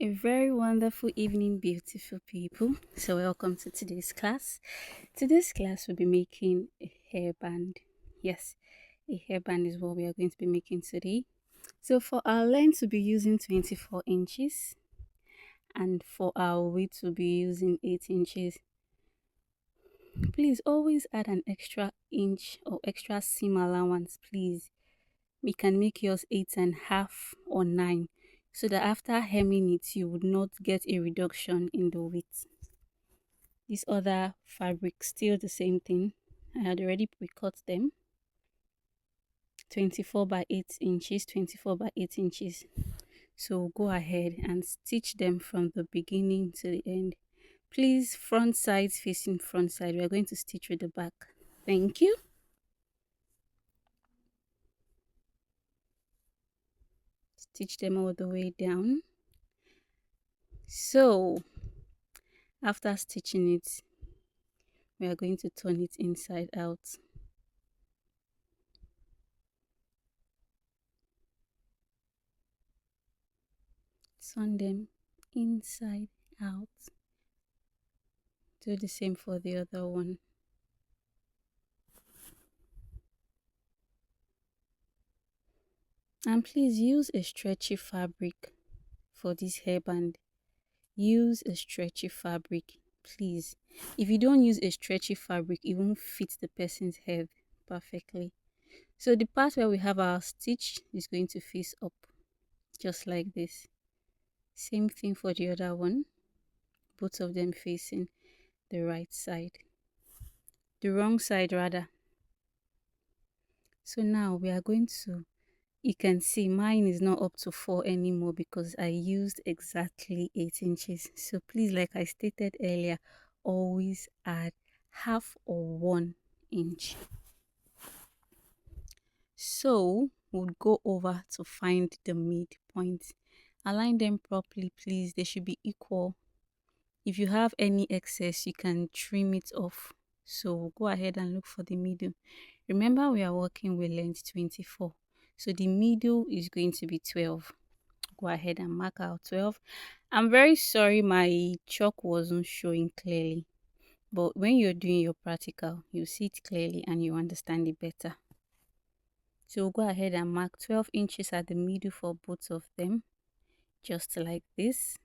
A very wonderful evening, beautiful people. So, welcome to today's class. Today's class will be making a hairband. Yes, a hairband is what we are going to be making today. So, for our length, to be using 24 inches, and for our width, to be using 8 inches. Please always add an extra inch or extra seam allowance, please. We can make yours 8.5 or 9 so that after hemming it you would not get a reduction in the width. This other fabric still the same thing. I had already pre-cut them. 24 by 8 inches, 24 by 8 inches. So go ahead and stitch them from the beginning to the end. Please, front sides facing front side. We are going to stitch with the back. Thank you. Stitch them all the way down. So after stitching it, we are going to turn it inside out. Turn them inside out. Do the same for the other one. And please use a stretchy fabric for this hairband. Use a stretchy fabric, please. If you don't use a stretchy fabric, it won't fit the person's head perfectly. So the part where we have our stitch is going to face up, just like this. Same thing for the other one, both of them facing the right side, the wrong side rather. So now we are going to, you can see mine is not up to 4 anymore because I used exactly 8 inches. So please, like I stated earlier, always add half or 1 inch. So we'll go over to find the midpoint. Align them properly, please. They should be equal. If you have any excess, you can trim it off. So go ahead and look for the middle. Remember, we are working with length 24. So the middle is going to be 12. Go ahead and mark out 12. I'm very sorry my chalk wasn't showing clearly. But when you're doing your practical, you see it clearly and you understand it better. So go ahead and mark 12 inches at the middle for both of them. Just like this.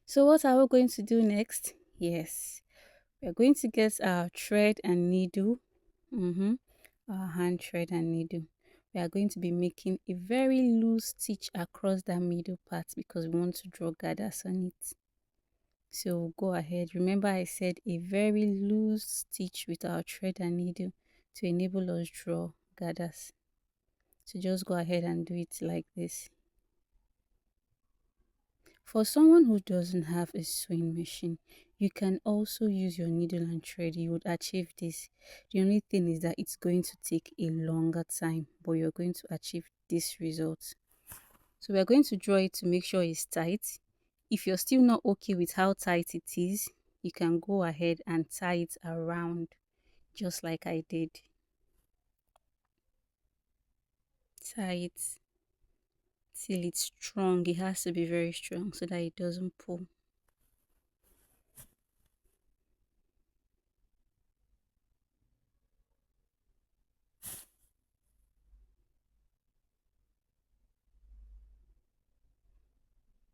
So what are we going to do next? Yes, we're going to get our thread and needle. Our hand thread and needle. We are going to be making a very loose stitch across that middle part because we want to draw gathers on it. So go ahead. Remember I said a very loose stitch with our thread and needle to enable us draw gathers. So just go ahead and do it like this. For someone who doesn't have a sewing machine, you can also use your needle and thread. You would achieve this. The only thing is that it's going to take a longer time, but you're going to achieve this result. So we're going to draw it to make sure it's tight. If you're still not okay with how tight it is, you can go ahead and tie it around just like I did. Tie it till it's strong. It has to be very strong so that it doesn't pull.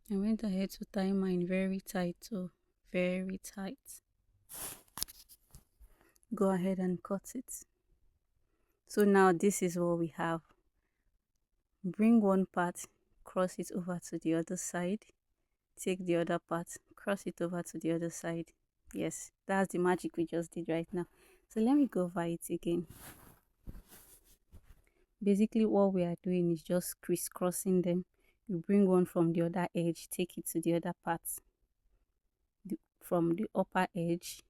I went ahead to tie mine very tight too, very tight. Go ahead and cut it. So now this is what we have. Bring one part, cross it over to the other side, take the other part, cross it over to the other side. Yes, that's the magic we just did right now. So let me go over it again. Basically what we are doing is just crisscrossing them. You bring one from the other edge, take it to the other part, from the upper edge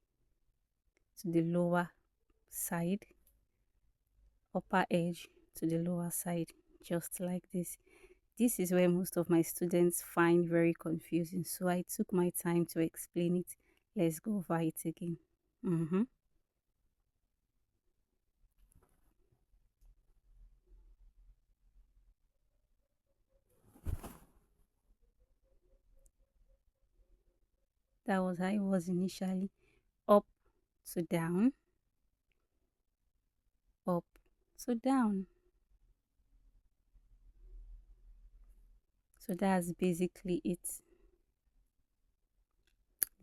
to the lower side, upper edge to the lower side, just like this. This is where most of my students find very confusing, so I took my time to explain it. Let's go over it again. That was how it was initially. Up to down, up to down. So that's basically it.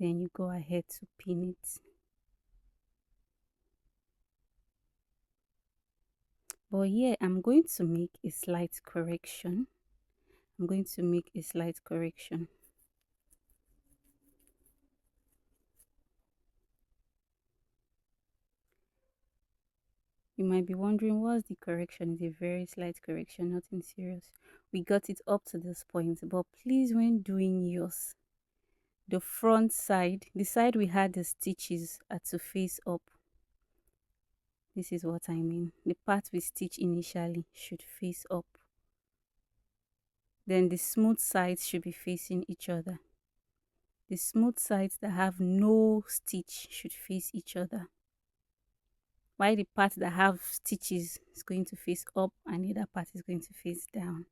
Then you go ahead to pin it. But here I'm going to make a slight correction. I'm going to make a slight correction. You might be wondering, what's the correction? It's a very slight correction, nothing serious. We got it up to this point, but please, when doing yours, the front side, the side we had the stitches are to face up. This is what I mean. The part we stitch initially should face up. Then the smooth sides should be facing each other. The smooth sides that have no stitch should face each other, while the part that have stitches is going to face up and the other part is going to face down.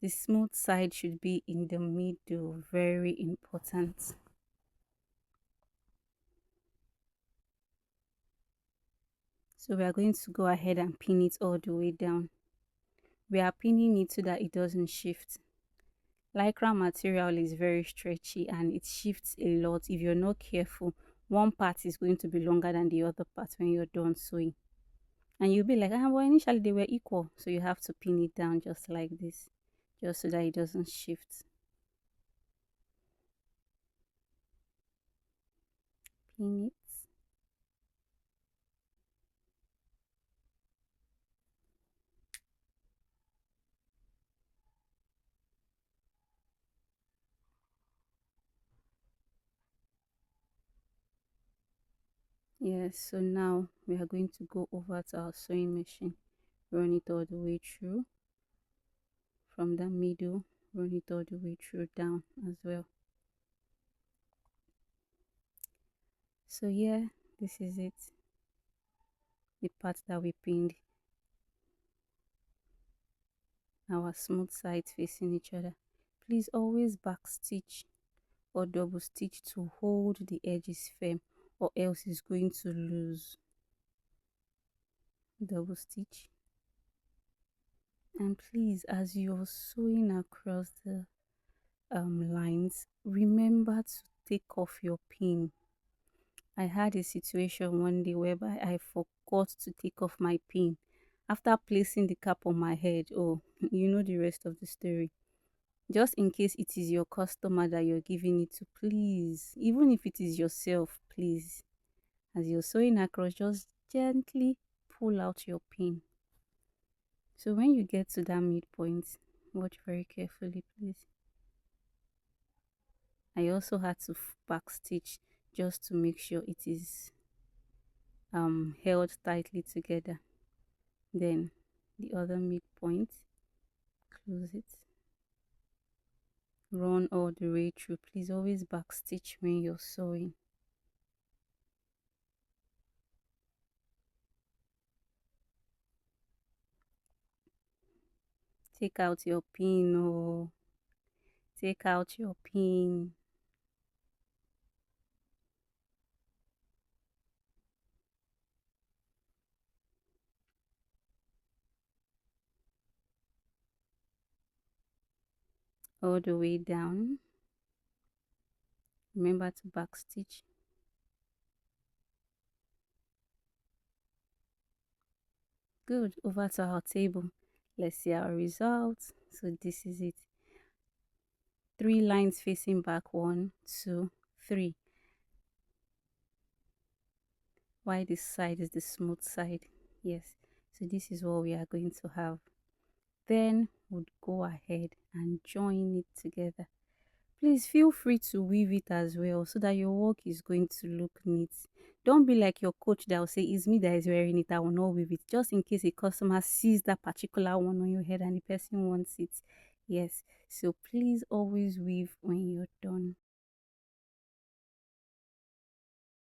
The smooth side should be in the middle, very important. So we are going to go ahead and pin it all the way down. We are pinning it so that it doesn't shift. Lycra material is very stretchy and it shifts a lot. If you're not careful, one part is going to be longer than the other part when you're done sewing. And you'll be like, well, initially they were equal. So you have to pin it down just like this, just so that it doesn't shift. Pin it. Yes, so now we are going to go over to our sewing machine, run it all the way through. From the middle, run it all the way through down as well. So yeah, this is it, the part that we pinned, our smooth sides facing each other. Please always back stitch or double stitch to hold the edges firm, or else it's going to lose. Double stitch. And please, as you're sewing across the lines, remember to take off your pin. I had a situation one day whereby I forgot to take off my pin. After placing the cap on my head, oh, you know the rest of the story. Just in case it is your customer that you're giving it to, please, even if it is yourself, please, as you're sewing across, just gently pull out your pin. So when you get to that midpoint, watch very carefully, please. I also had to back stitch just to make sure it is held tightly together. Then the other midpoint, close it, run all the way through. Please always back stitch when you're sewing. Take out your pin, oh, take out your pin. All the way down. Remember to back stitch. Good. Over to our table. Let's see our results. So this is it. 3 lines facing back, 1, 2, 3. Why this side is the smooth side. Yes. So this is what we are going to have. Then we'll go ahead and join it together. Please feel free to weave it as well so that your work is going to look neat. Don't be like your coach that will say, it's me that is wearing it, I will not weave it. Just in case a customer sees that particular one on your head and the person wants it. Yes, so please always weave when you're done.